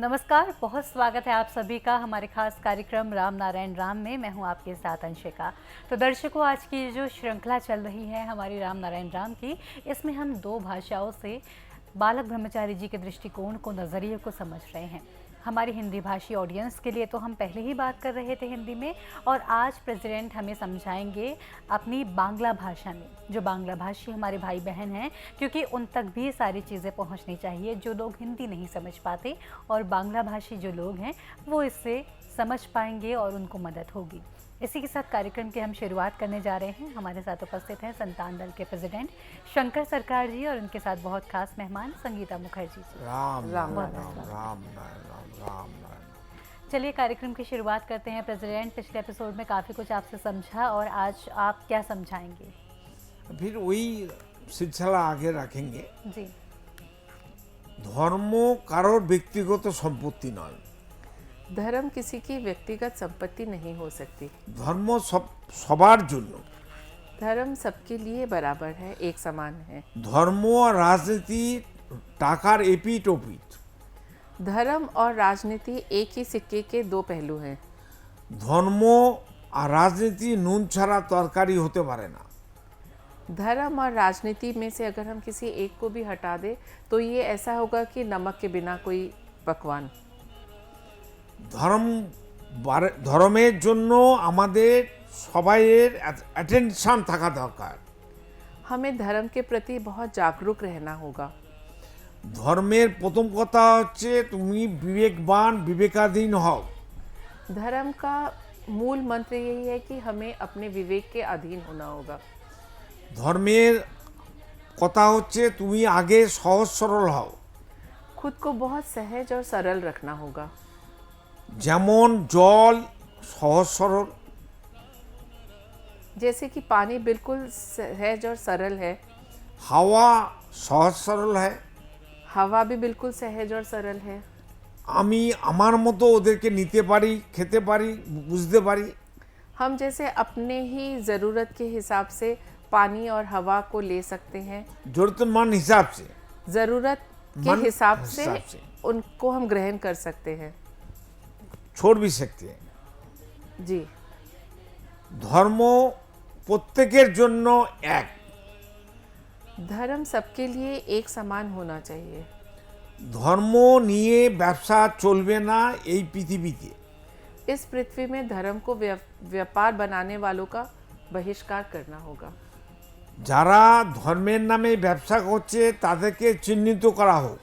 नमस्कार, बहुत स्वागत है आप सभी का हमारे खास कार्यक्रम राम नारायण राम में। मैं हूं आपके साथ अंशिका। तो दर्शकों, आज की जो श्रृंखला चल रही है हमारी राम नारायण राम की, इसमें हम दो भाषाओं से बालक ब्रह्मचारी जी के दृष्टिकोण को, नज़रिए को समझ रहे हैं। हमारी हिंदी भाषी ऑडियंस के लिए तो हम पहले ही बात कर रहे थे हिंदी में, और आज प्रेसिडेंट हमें समझाएंगे अपनी बांग्ला भाषा में, जो बांग्ला भाषी हमारे भाई बहन हैं, क्योंकि उन तक भी सारी चीज़ें पहुंचनी चाहिए जो लोग हिंदी नहीं समझ पाते, और बांग्ला भाषी जो लोग हैं वो इससे समझ पाएंगे और उनको मदद होगी। इसी के साथ कार्यक्रम की हम शुरुआत करने जा रहे हैं। हमारे साथ उपस्थित हैं संतान दल के प्रेसिडेंट शंकर सरकार जी, और उनके साथ बहुत खास मेहमान संगीता मुखर्जी जी। राम राम बहुत राम बहुत राम राम राम राम। चलिए कार्यक्रम की शुरुआत करते हैं। प्रेसिडेंट, पिछले एपिसोड में काफ़ी कुछ आपसे समझा, और आज आप क्या समझाएंगे? फिर वही सिलसिला आगे रखेंगे। जी। ধর্ম কারোর ব্যক্তিগত সম্পত্তি নয়। धर्म किसी की व्यक्तिगत संपत्ति नहीं हो सकती। ধর্ম সবার জন্য। धर्म सबके लिए बराबर है, एक समान है। ধর্ম আর রাজনীতি টাকার এপিট ওপিট। धर्म और राजनीति एक ही सिक्के के दो पहलू हैं। ধর্ম আর রাজনীতি নুন ছাড়া তরকারি হতে পারে না। धर्म और राजनीति में से अगर हम किसी एक को भी हटा दें तो ये ऐसा होगा कि नमक के बिना कोई पकवान। ধর্মের জন্য আমাদের সবাইয়ের অ্যাটেনশন থাকা দরকার। हमें धर्म के प्रति बहुत जागरूक रहना होगा। ধর্মের প্রথম কথা হচ্ছে তুমি বিবেকবান বিবেকাধীন হও। धर्म का मूल मंत्र यही है कि हमें अपने विवेक के अधीन होना होगा। ধর্মের কথা হচ্ছে তুমি আগে সহজ সরল হও। खुद को बहुत सहज और सरल रखना होगा। যেমন জল সহজ সরল, जैसे कि पानी बिल्कुल सहज और सरल है, হাওয়া সহজ সরল হয়। हवा भी बिल्कुल सहज और सरल है। আমি আমার মতো ওদেরকে নিতে পারি, খেতে পারি, বুঝতে পারি। हम जैसे अपने ही ज़रूरत के हिसाब से पानी और हवा को ले सकते हैं। জরুরতমান হিসাব সে ज़रूरत के मन हिसाब हिसाब से से। उनको हम ग्रहण कर सकते हैं। छोड़ भी सकते हैं। जी। ধর্ম প্রত্যেকের জন্য এক। धर्म सबके लिए एक समान होना चाहिए। ধর্ম নিয়ে ব্যবসা চলবে না এই পৃথিবীতে। इस पृथ्वी में धर्म को व्यापार बनाने वालों का बहिष्कार करना होगा। যারা ধর্মের নামে ব্যবসা করছে তাদেরকে চিহ্নিত করা হোক।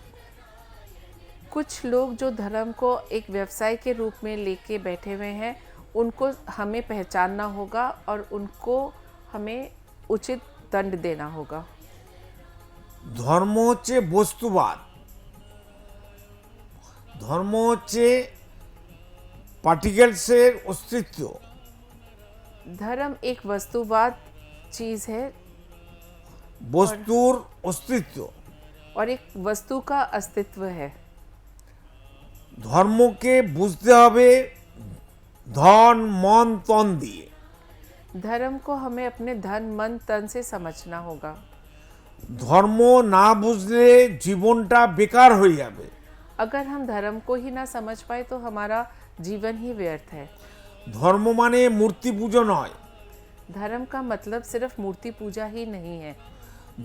कुछ लोग जो धर्म को एक व्यवसाय के रूप में लेके बैठे हुए हैं, उनको हमें पहचानना होगा और उनको हमें उचित दंड देना होगा। ধর্ম হচ্ছে বস্তুবাদ। ধর্ম হচ্ছে পার্টিকেলসের অস্তিত্ব। धर्म एक वस्तुवाद चीज़ है বস্তুর অস্তিত্ব। और एक वस्तु का अस्तित्व है। ধর্মকে বুঝতে হবে ধন মন তন দিয়ে। धर्म को हमें अपने धन मन तन से समझना होगा। ধর্ম না বুঝলে জীবনটা বেকার হয়ে যাবে। अगर हम धर्म को ही ना समझ पाए तो हमारा जीवन ही व्यर्थ है। ধর্ম মানে মূর্তি পুজো নয়। धर्म का मतलब सिर्फ मूर्ति पूजा ही नहीं है।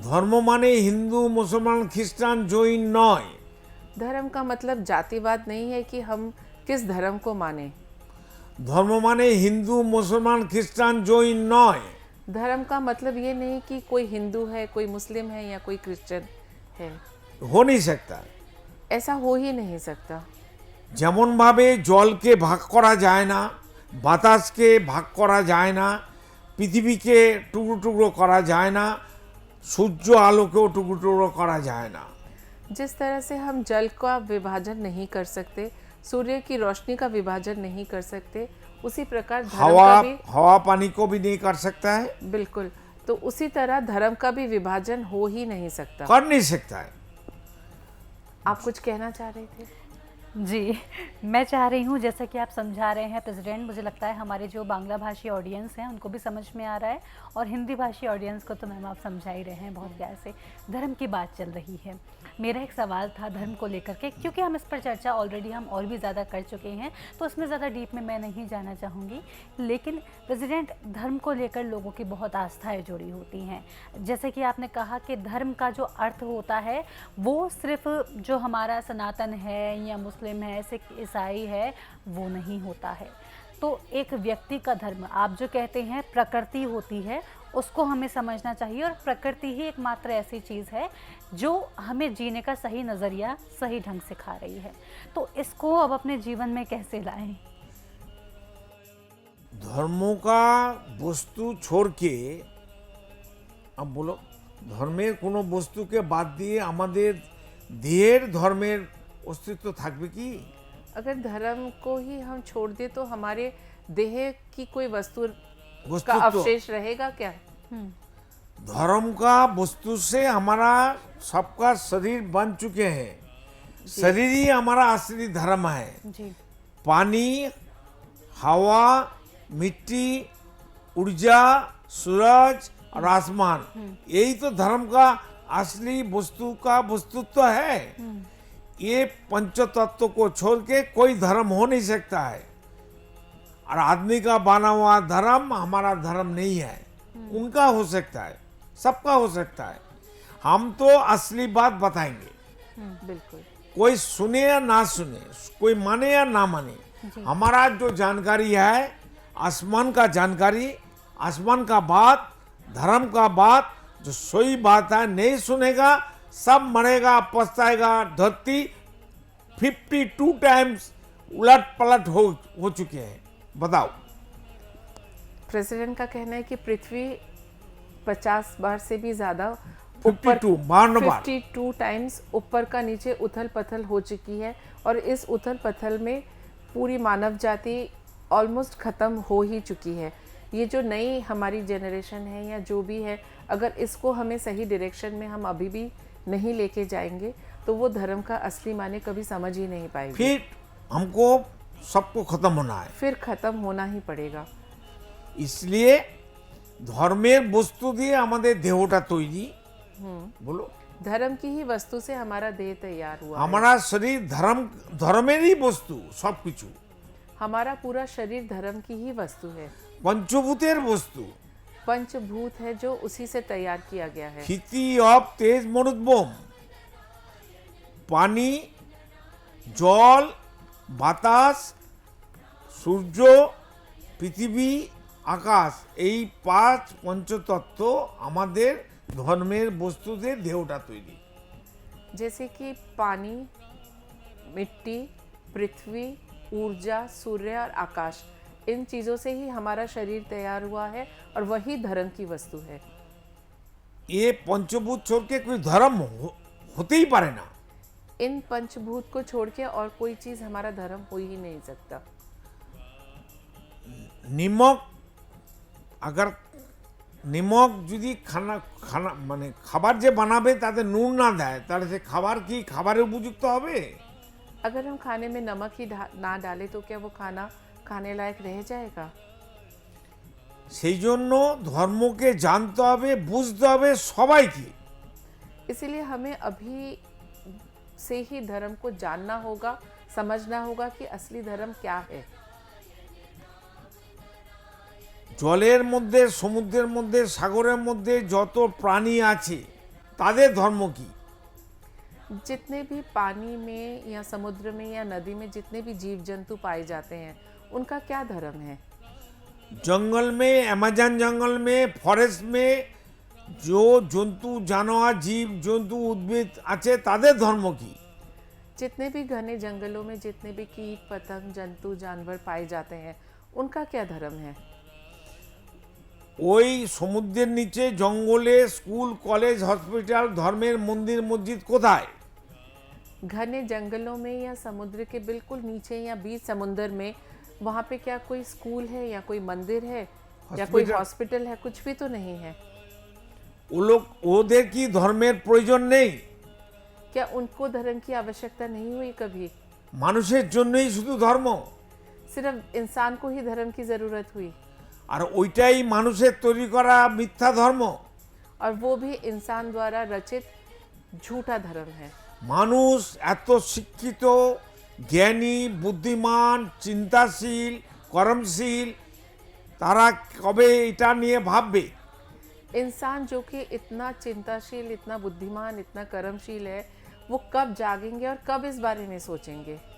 ধর্ম মানে হিন্দু মুসলমান খ্রিস্টান জৈন নয়। धर्म का मतलब जातिवाद नहीं है कि हम किस धर्म को माने। ধর্ম মানে হিন্দু মুসলমান খ্রিস্টান জৈন নয়। धर्म का मतलब ये नहीं कि कोई हिंदू है, कोई मुस्लिम है या कोई क्रिश्चियन है। हो नहीं सकता। ऐसा हो ही नहीं सकता। যেমনভাবে জলকে ভাগ করা যায় না, বাতাসকে ভাগ করা যায় না, পৃথিবীকে টুকরো টুকরো করা যায় না, সূর্য আলোকেও টুকরো টুকরো করা যায় না। जिस तरह से हम जल का विभाजन नहीं कर सकते, सूर्य की रोशनी का विभाजन नहीं कर सकते, उसी प्रकार धर्म हवा का भी हवा पानी को भी नहीं कर सकता है। बिल्कुल, तो उसी तरह धर्म का भी विभाजन हो ही नहीं सकता। कर नहीं सकता है। आप कुछ कहना चाह रहे थे? जी, मैं चाह रही हूँ जैसा कि आप समझा रहे हैं प्रेसिडेंट, मुझे लगता है हमारे जो बांग्ला भाषी ऑडियंस हैं उनको भी समझ में आ रहा है, और हिंदी भाषी ऑडियंस को तो मैम आप समझा ही रहे हैं बहुत प्यार से। धर्म की बात चल रही है, मेरा एक सवाल था धर्म को लेकर के, क्योंकि हम इस पर चर्चा ऑलरेडी हम और भी ज़्यादा कर चुके हैं, तो उसमें ज़्यादा डीप में मैं नहीं जाना चाहूँगी। लेकिन प्रेसिडेंट, धर्म को लेकर लोगों की बहुत आस्थाएँ जुड़ी होती हैं। जैसे कि आपने कहा कि धर्म का जो अर्थ होता है वो सिर्फ जो हमारा सनातन है या मुस्लिम है, सिख, ईसाई है, वो नहीं होता है। तो एक व्यक्ति का धर्म, आप जो कहते हैं प्रकृति होती है, उसको हमें समझना चाहिए, और प्रकृति ही एकमात्र ऐसी चीज़ है जो हमें जीने का सही नज़रिया सही ढंग सिखा रही है। तो इसको अब अपने जीवन में कैसे लाएं? ধর্ম का বস্তু छोड़के अब बोलो ধর্মের কোনো বস্তুকে বাদ দিয়ে আমাদের দেহের ধর্মের অস্তিত্ব থাকবে কি? अगर धर्म को ही हम छोड़ दे तो हमारे देह की कोई वस्तु का वस्तुत्व। अवशेष रहेगा क्या? धर्म का वस्तु से हमारा सबका शरीर बन चुके हैं। शरीर ही हमारा असली धर्म है। जी, पानी, हवा, मिट्टी, ऊर्जा, सूरज और आसमान, यही तो धर्म का असली वस्तु का वस्तुत्व है। ये पंच तत्व को छोड़ के कोई धर्म हो नहीं सकता है, और आदमी का बना हुआ धर्म हमारा धर्म नहीं है। उनका हो सकता है, सबका हो सकता है। हम तो असली बात बताएंगे, बिल्कुल। कोई सुने या ना सुने, कोई माने या ना माने। हमारा जो जानकारी है आसमान का जानकारी, आसमान का बात, धर्म का बात, जो सही बात है नहीं सुनेगा सब मरेगा, पछताएगा। धरती 52 टाइम्स उलट पलट हो चुके हैं, बताओ। प्रेसिडेंट का कहना है कि पृथ्वी 50 बार से भी ज्यादा ऊपर 52 52 बार 52 टाइम्स ऊपर का नीचे उथल पथल हो चुकी है, और इस उथल पथल में पूरी मानव जाति ऑलमोस्ट ख़त्म हो ही चुकी है। ये जो नई हमारी जनरेशन है या जो भी है, अगर इसको हमें सही डायरेक्शन में हम अभी भी नहीं लेके जाएंगे तो वो धर्म का असली माने कभी समझ ही नहीं पाएंगे। फिर हमको सबको खत्म होना है। फिर ख़त्म होना ही पड़ेगा। इसलिए धर्मेर वस्तु दिए हमारे देहटा तैरी, बोलो धर्म की ही वस्तु से हमारा देह तैयार हुआ है। हमारा शरीर धर्मेर ही वस्तु, सब किछु हमारा पूरा शरीर धर्म की ही वस्तु है, पंचभूतेर वस्तु। पंचभूत है जो उसी से तैयार किया गया है। ক্ষিতি অব তেজ মরুদ্গম, পানি, জল, বাতাস, সূর্য, পৃথিবী, আকাশ, এই 5 পঞ্চতত্ত্ব আমাদের ধর্মের বস্তুদের দেহটা তৈরি। जैसे कि पानी, मिट्टी, पृथ्वी, ऊर्जा, सूर्य और आकाश, इन चीज़ों से ही हमारा शरीर तैयार हुआ है, और वही धर्म की वस्तु है। ये पंचभूत छोड़ के कोई धर्म होते ही पारे ना। इन पंचभूत को छोड़ के और कोई चीज़ हमारा धर्म हो ही नहीं सकता। निमक, अगर निमक যদি খানা মানে খাবার যে বানাবে তাতে নুন না দেয় তাহলে সে খাবার কি খাবারের উপযুক্ত হবে? अगर हम खाने में नमक ही ना डालें तो क्या वो खाना खाने लायक रह जाएगा? সেই জন্য ধর্মকে জানতে হবে, বুঝতে হবে সবাইকে। इसीलिए हमें अभी से ही धर्म को जानना होगा, समझना होगा कि असली धर्म क्या है। জলের মধ্যে, সমুদ্রের মধ্যে, সাগরের মধ্যে যত প্রাণী আছে তাদের ধর্ম কি? जितने भी पानी में या समुद्र में या नदी में जितने भी जीव जंतु पाए जाते हैं, उनका क्या धर्म है? जंगल में, अमेजन जंगल में, फॉरेस्ट में जो जंतु जानवर, जीव जंतु, उद्भिद আছে তাদের ধর্ম কি? जितने भी घने जंगलों में जितने भी कीट पतंग जंतु जानवर पाए जाते हैं, उनका क्या धर्म है? ওই সমুদ্রের নিচে জঙ্গলে স্কুল, কলেজ, হসপিটাল, ধর্মের মন্দির, মসজিদ কোথায়? घने जंगलों में या समुद्र के बिल्कुल नीचे या बीच समुद्र में, वहाँ पे क्या कोई स्कूल है या कोई मंदिर है या कोई हॉस्पिटल है? कुछ भी तो नहीं है। ওদের কি ধর্মের প্রয়োজন নেই? क्या उनको धर्म की आवश्यकता नहीं हुई कभी? মানুষের জন্যই শুধু ধর্ম, सिर्फ इंसान को ही धर्म की ज़रूरत हुई, আর ওইটাই মানুষের তৈরি করা মিথ্যা ধর্ম। और वो भी इंसान द्वारा रचित झूठा धर्म है। মানুষ এত শিক্ষিত, জ্ঞানী, বুদ্ধিমান, চিন্তাশীল, কর্মশীল, তারা কবে এটা নিয়ে ভাববে? इंसान जो कि इतना चिंताशील, इतना बुद्धिमान, इतना कर्मशील है, वो कब जागेंगे और कब इस बारे में सोचेंगे?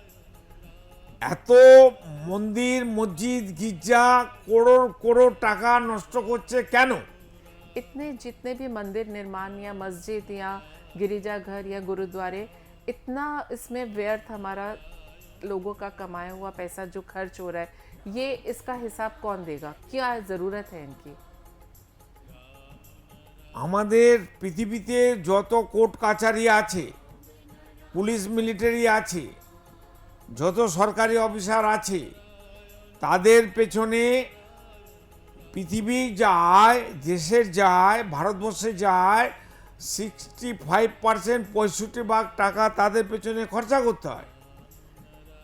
এত মন্দির, মসজিদ, গির্জা করোড় করোড় টাকা নষ্ট করছে কেন? इतने जितने भी मंदिर निर्माण या मस्जिद या गिरिजाघर या गुरुद्वारे, इतना इसमें व्यर्थ हमारा लोगों का कमाया हुआ पैसा जो खर्च हो रहा है, ये इसका हिसाब कौन देगा? क्या ज़रूरत है इनकी? আমাদের পৃথিবীতে যত কোর্ট কাছারি আছে, পুলিশ মিলিটারি আছে, যত সরকারি অফিসার আছে, তাদের পেছনে পৃথিবীর যা আয়, দেশের যা আয়, ভারতবর্ষে যা আয়, 65% 65% টাকা তাদের পেছনে খরচা করতে হয়।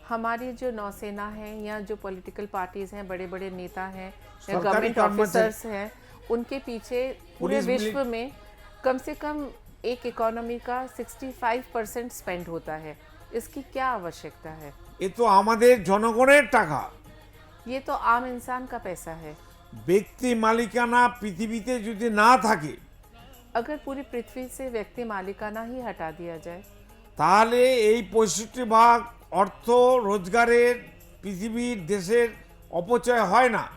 हमारी जो नौसेना है या जो पॉलिटिकल पार्टीज हैं, बड़े बड़े नेता हैं या सरकारी गवर्नमेंट कर्मचारी- ऑफिसर्स हैं, उनके पीछे पूरे पुलिस विश्व में कम से कम एक इकोनॉमी का 65% स्पेंड होता है। इसकी क्या आवश्यकता है? এ তো আমাদের জনগণের টাকা। ये तो आम इंसान का पैसा है। ব্যক্তি মালিকানা পৃথিবীতে যদি না থাকে, अगर पूरी पृथ्वी से व्यक्ति मालिकाना ही हटा दिया जाए, তাহলে এই 65% অর্থ রোজগারের পৃথিবীর দেশের অপচয় হয় না।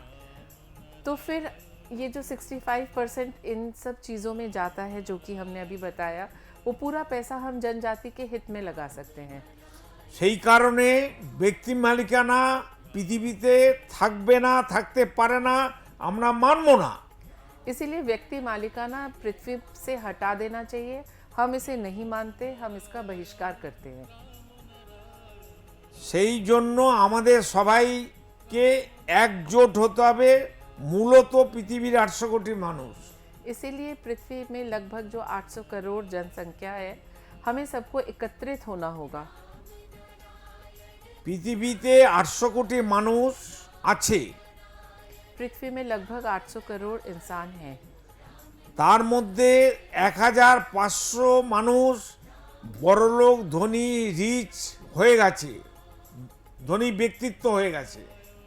तो फिर ये जो 65% इन सब चीज़ों में जाता है जो कि हमने अभी बताया, वो पूरा पैसा हम जनजाति के हित में लगा सकते हैं। সেই কারণে ব্যক্তি মালিকানা পৃথিবীতে থাকবে না, থাকতে পারে না, আমরা মানব না। इसीलिए व्यक्ति मालिकाना पृथ्वी से हटा देना चाहिए। हम इसे नहीं मानते, हम इसका बहिष्कार करते हैं। সেই জন্য আমাদের সবাইকে একজোট হতে হবে। মূলত পৃথিবীর 800 কোটি মানুষ, इसीलिए पृथ्वी में लगभग जो 800 करोड़ जनसंख्या है, हमें सबको एकत्रित होना होगा। পৃথিবীতে 800 কোটি মানুষ আছে, पृथ्वी में लगभग 800 करोड़ इंसान हैं। তার মধ্যে 1500 মানুষ বড়লোক, ধনী, রিচ হয়ে গেছে, ধনী ব্যক্তিত্ব হয়ে গেছে।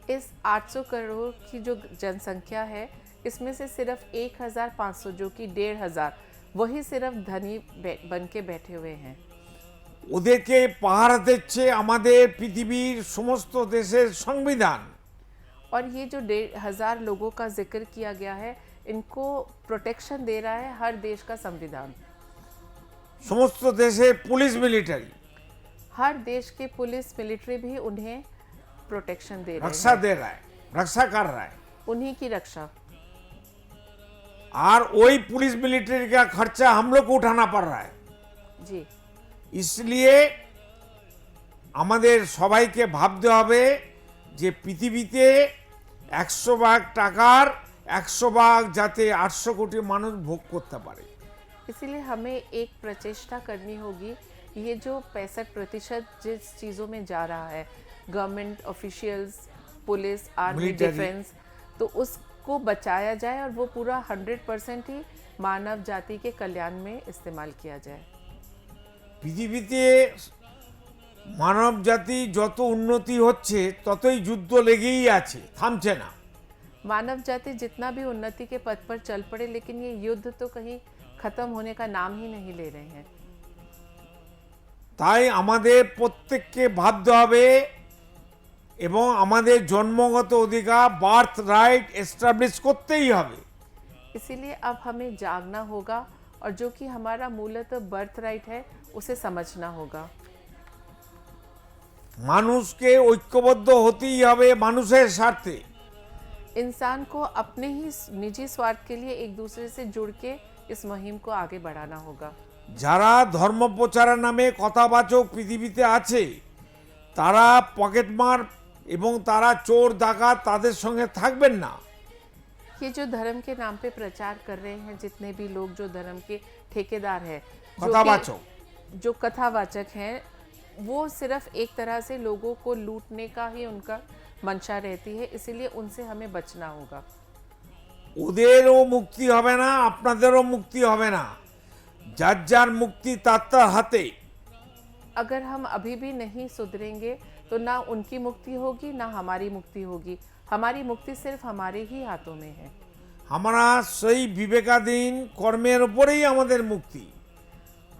इस 800 करोड़ की जो जनसंख्या है, इसमें से सिर्फ 1500 जो कि 1500, वही सिर्फ धनी बन के बैठे हुए हैं। ওদেরকে পাহারা দিচ্ছে আমাদের পৃথিবীর সমস্ত দেশের সংবিধান। और ये जो 1500 लोगों का जिक्र किया गया है, इनको प्रोटेक्शन दे रहा है हर देश का संविधान। সমস্ত দেশের পুলিশ মিলিটারি हर देश के पुलिस मिलिट्री भी उन्हें प्रोटेक्शन दे रहे रक्षा हैं, दे रहा है, रक्षा कर रहा है। उन्हीं की रक्षा। और वही पुलिस मिलिट्री का खर्चा हम लोग को उठाना पड़ रहा है। जी, इसलिए আমাদের সবাইকে ভাবতে হবে যে পৃথিবীতে 100% টাকার 100% যাতে 800 কোটি মানুষ ভোগ করতে পারে। इसीलिए हमें एक प्रचेष्टा करनी होगी। ये जो 65% जिस चीज़ों में जा रहा है, government officials, police, army, Military। Defence, तो उसको बचाया जाए और वो पूरा 100% ही मानव जाति के कल्याण में इस्तेमाल किया जाए। পৃথিবীতে মানব জাতি যত উন্নতি হচ্ছে ততই যুদ্ধ লেগেই আছে, থামছে না। मानव जाति जितना भी उन्नति के पथ पर चल पड़े, लेकिन ये युद्ध तो कहीं खत्म होने का नाम ही नहीं ले रहे हैं। তাই আমাদের প্রত্যেককে ভাবতে হবে এবং আমাদের জন্মগত অধিকার, বার্থ রাইট এস্টাবলিশ করতেই হবে। इसीलिए अब हमें जागना होगा और जो कि हमारा मूलतः बर्थ राइट है, उसे समझना होगा। মানুষকে ঐক্যবদ্ধ হতেই হবে মানুষের স্বার্থে। इंसान को अपने ही निजी स्वार्थ के लिए एक दूसरे से जुड़ के इस मुहिम को आगे बढ़ाना होगा। যারা ধর্ম প্রচারের নামে কথাবাচক পৃথিবীতে আছে, তারা পকেটমার এবং তারা চোর ডাকাত, তাদের সঙ্গে থাকবেন না। ये जो धर्म के नाम पे प्रचार कर रहे हैं, जितने भी लोग जो धर्म के ठेकेदार हैं, कथावाचक। जो कथावाचक हैं, वो सिर्फ एक तरह से लोगों को लूटने का ही उनका मंशा रहती है, इसीलिए उनसे हमें बचना होगा। ওদেরও মুক্তি হবে না, আপনাদেরও মুক্তি হবে না। যার যার মুক্তি তার তার হাতে। अगर हम अभी भी नहीं सुधरेंगे तो ना उनकी मुक्ति होगी ना हमारी मुक्ति होगी। हमारी मुक्ति सिर्फ हमारे ही हाथों में है। আমরা সেই বিবেকাধীন কর্মের উপরেই আমাদের মুক্তি।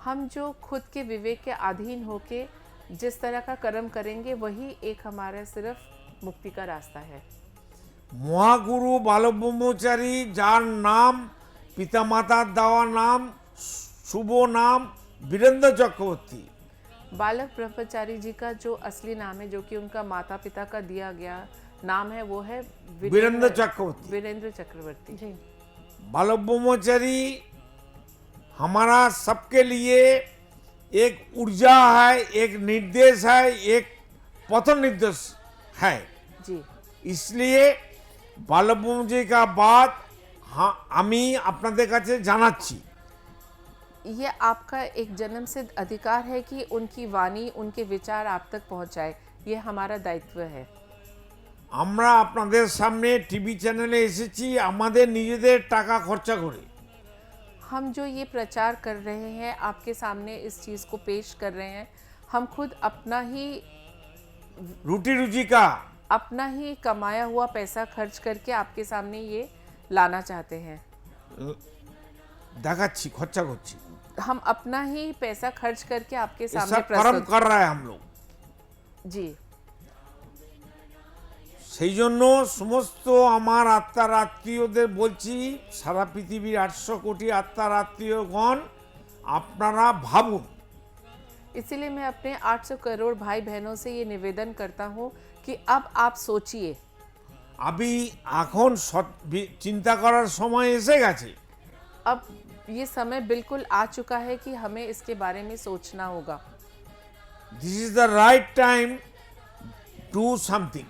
हम जो खुद के विवेक के अधीन होके जिस तरह का कर्म करेंगे वही एक हमारा सिर्फ मुक्ति का रास्ता है। মহাগুরু বালব্রহ্মচারী, যার নাম পিতামাতার দেওয়া নাম শুভ নাম বীরেন্দ্র চক্রবর্তী, बालक ब्रह्मचारी जी का जो असली नाम है, जो कि उनका माता पिता का दिया गया नाम है, वो है वीरेंद्र चक्रवर्ती। वीरेंद्र चक्रवर्ती जी। बालक ब्रह्मचारी हमारा सबके लिए एक ऊर्जा है, एक निर्देश है, एक पथ निर्देश है। जी। इसलिए बालक ब्रह्मचारी का बात हाँ আমি আপনাদের কাছে জানাচ্ছি। ये आपका एक जन्म सिद्ध अधिकार है कि उनकी वाणी, उनके विचार आप तक पहुंचाए। ये हमारा दायित्व है। আমরা আপনাদের সামনে টিভি চ্যানেলে এসেছি আমাদের নিজেদের টাকা খরচা করে। हम जो ये प्रचार कर रहे हैं, आपके सामने इस चीज़ को पेश कर रहे हैं, हम खुद अपना ही রুটি রুচিকা अपना ही कमाया हुआ पैसा खर्च करके आपके सामने ये लाना चाहते हैं। দেখাচ্ছি খরচা করছি। हम अपना ही पैसा खर्च करके आपके ये सामने सब कर्म प्रस्तुत। कर रहा है हम लोग। जी। সেই জন্য সমস্ত আমার আত্মার আত্মীয়দের বলছি, সারা পৃথিবীর 800 কোটি আত্মার আত্মীয়গণ আপনারা ভাবুন। इसीलिए मैं अपने 800 करोड़ भाई बहनों से ये निवेदन करता हूँ कि अब आप सोचिए। अभी এখন চিন্তা করার সময় এসে গেছে। अब ये समय बिल्कुल आ चुका है कि हमें इसके बारे में सोचना होगा। This is the right time do something.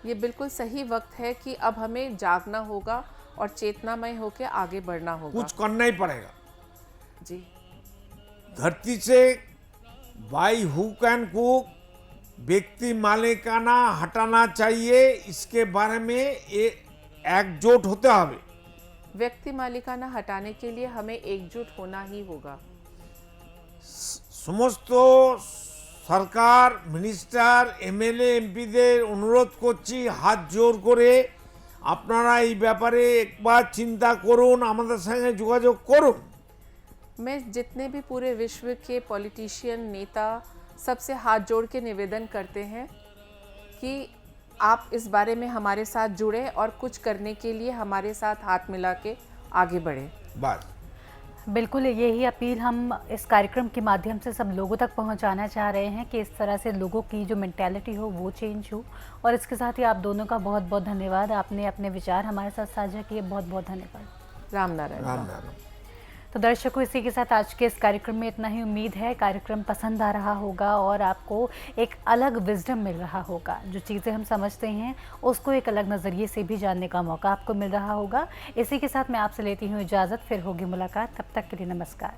ये बिल्कुल सही वक्त है कि अब हमें जागना होगा और चेतनामय होकर आगे बढ़ना होगा। कुछ करना ही पड़ेगा। जी। धरती से बाई हुक एंड कुक व्यक्ति मालिकाना हटाना चाहिए, इसके बारे में एकजुट होते হবে। व्यक्ति मालिकाना हटाने के लिए हमें एकजुट होना ही होगा। সমস্ত সরকার মিনিস্টার এমএলএ এমপিদের অনুরোধ করছি হাত জোর করে আপনারা এই ব্যাপারে একবার চিন্তা করুন, আমাদের সঙ্গে যোগাযোগ করুন। मैं जितने भी पूरे विश्व के पॉलिटिशियन नेता सबसे हाथ जोड़ के निवेदन करते हैं कि आप इस बारे में हमारे साथ जुड़े और कुछ करने के लिए हमारे साथ हाथ मिला के आगे बढ़े। बस बिल्कुल यही अपील हम इस कार्यक्रम के माध्यम से सब लोगों तक पहुंचाना चाह रहे हैं कि इस तरह से लोगों की जो मेंटालिटी हो वो चेंज हो। और इसके साथ ही आप दोनों का बहुत बहुत धन्यवाद, आपने अपने विचार हमारे साथ साझा किए, बहुत बहुत धन्यवाद। राम नारायण। राम नारायण। तो दर्शकों, इसी के साथ आज के इस कार्यक्रम में इतना ही। उम्मीद है कार्यक्रम पसंद आ रहा होगा और आपको एक अलग विजडम मिल रहा होगा। जो चीज़ें हम समझते हैं उसको एक अलग नज़रिए से भी जानने का मौका आपको मिल रहा होगा। इसी के साथ मैं आपसे लेती हूँ इजाज़त, फिर होगी मुलाकात, तब तक के लिए नमस्कार।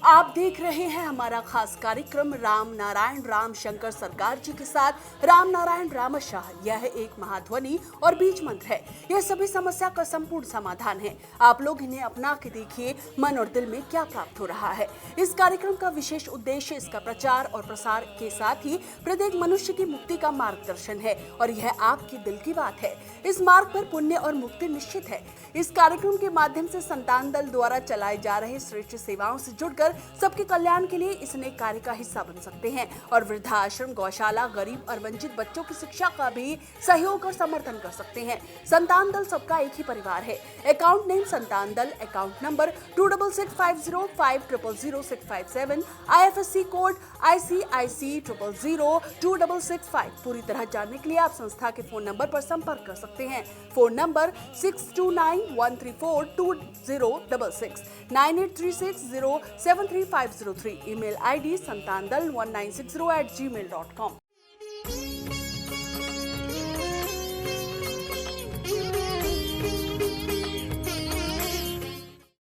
आप देख रहे हैं हमारा खास कार्यक्रम राम नारायण राम शंकर सरकार जी के साथ राम नारायण रामशाह। यह एक महाध्वनि और बीज मंत्र है। यह सभी समस्या का संपूर्ण समाधान है। आप लोग इन्हें अपना के देखिए मन और दिल में क्या प्राप्त हो रहा है। इस कार्यक्रम का विशेष उद्देश्य इसका प्रचार और प्रसार के साथ ही प्रत्येक मनुष्य की मुक्ति का मार्गदर्शन है और यह आपकी दिल की बात है। इस मार्ग पर पुण्य और मुक्ति निश्चित है। इस कार्यक्रम के माध्यम से संतान दल द्वारा चलाए जा रहे श्रेष्ठ सेवाओं से जुड़कर सबके कल्याण के लिए इस नए कार्य का हिस्सा बन सकते हैं और वृद्धाश्रम, गौशाला, गरीब और वंचित बच्चों की शिक्षा का भी सहयोग और समर्थन कर सकते हैं। संतान दल सबका एक ही परिवार है। अकाउंट नेम संतान दल, account number 266505000657, IFSC code ICIC 00026665। पूरी तरह जानने के लिए आप संस्था के फोन नंबर पर संपर्क कर सकते हैं। Phone number 6291342066, 9836073503। Email ID santandal1960@gmail.com।